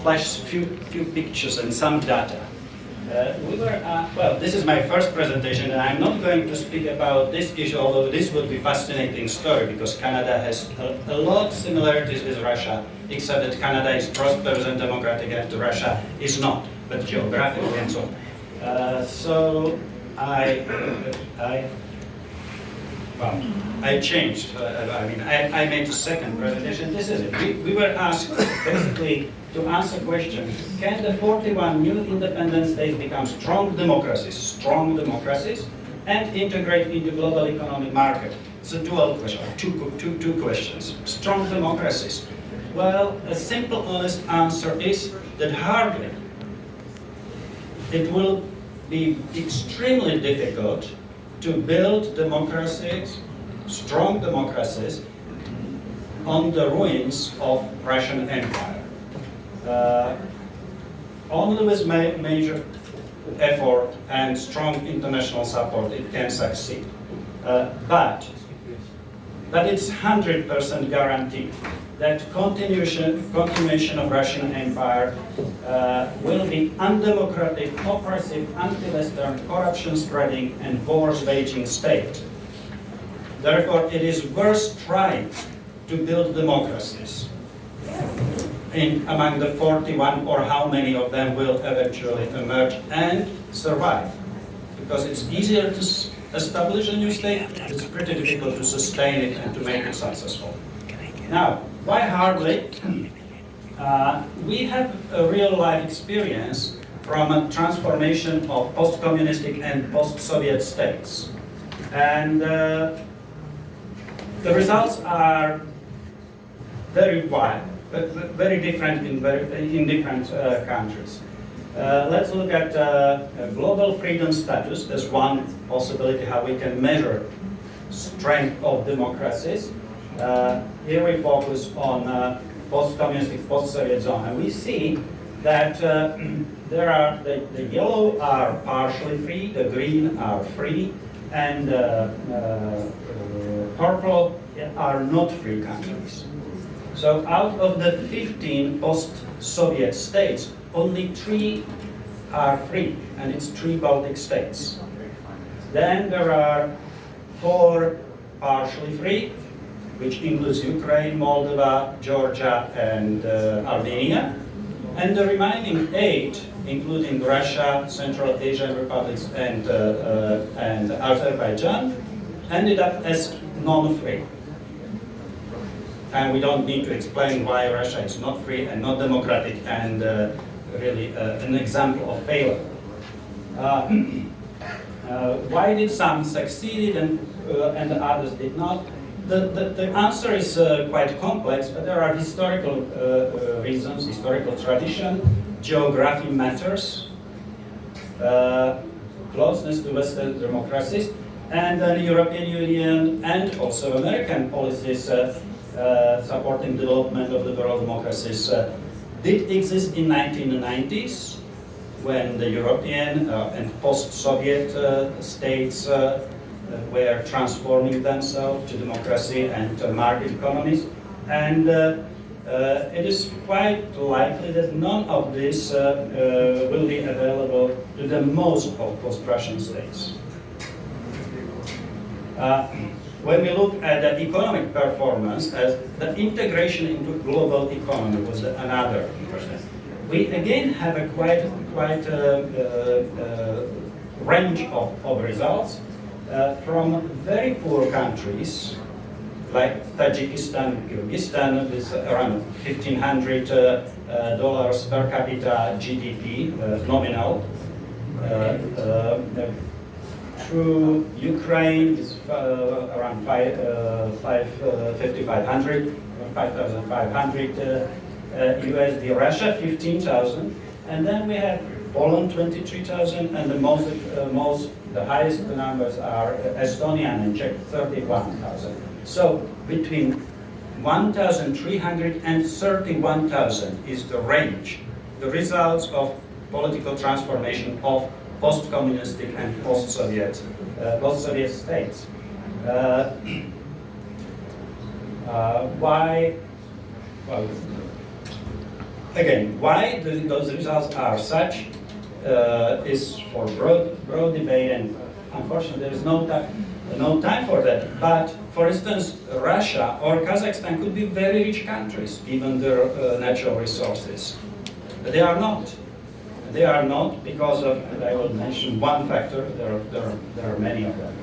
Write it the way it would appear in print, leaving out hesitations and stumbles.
flash few pictures and some data. Well, this is my first presentation, and I'm not going to speak about this issue, although this would be a fascinating story, because Canada has a lot of similarities with Russia, except that Canada is prosperous and democratic and Russia is not, but geographically and so on. I changed. I made a second presentation. This is it. We were asked basically to answer the question: can the 41 new independent states become strong democracies, and integrate into global economic market? It's a dual question, two questions. Strong democracies. Well, a simple, honest answer is that hardly. It will be extremely difficult to build democracies, strong democracies, on the ruins of Russian Empire. Only with major effort and strong international support it can succeed. But it's 100% guaranteed that continuation of Russian Empire will be undemocratic, oppressive, anti-Western, corruption spreading, and wars waging state. Therefore, it is worth trying to build democracies among the 41, or how many of them will eventually emerge and survive. Because it's easier to establish a new state, it's pretty difficult to sustain it and to make it successful. Now, why hardly? We have a real-life experience from a transformation of post-communistic and post-Soviet states. And the results are very wide, but very different in different countries. Let's look at global freedom status as one possibility how we can measure strength of democracies. Here we focus on post-communistic, post-Soviet zone, and we see that there are the yellow are partially free, the green are free, and purple are not free countries. So out of the 15 post-Soviet states, only 3 are free, and it's 3 Baltic states. Then there are 4 partially free, which includes Ukraine, Moldova, Georgia, and Armenia. And the remaining 8, including Russia, Central Asian republics, and Azerbaijan, ended up as non-free. And we don't need to explain why Russia is not free and not democratic, and really an example of failure. Why did some succeed and the others did not? The answer is quite complex, but there are historical reasons, historical tradition, geography matters, closeness to Western democracies, and the European Union and also American policies supporting development of liberal democracies did exist in 1990s, when the European and post-Soviet states were transforming themselves to democracy and market economies. And it is quite likely that none of this will be available to the most of post-Russian states. When we look at the economic performance, as the integration into global economy was another question. We again have a quite range of results from very poor countries like Tajikistan, Kyrgyzstan, with around $1,500 per capita GDP nominal. Through Ukraine is around 5,500 USD, Russia 15,000, and then we have Poland 23,000, and the highest numbers are Estonia and Czech 31,000. So between 1,300 and 31,000 is the range, the results of political transformation of post-communistic and post-Soviet states. Why? Well, again, why those results are such is for broad debate, and unfortunately there is no time for that. But for instance, Russia or Kazakhstan could be very rich countries given their natural resources. But they are not. They are not because of, and I will mention one factor, there are many of them.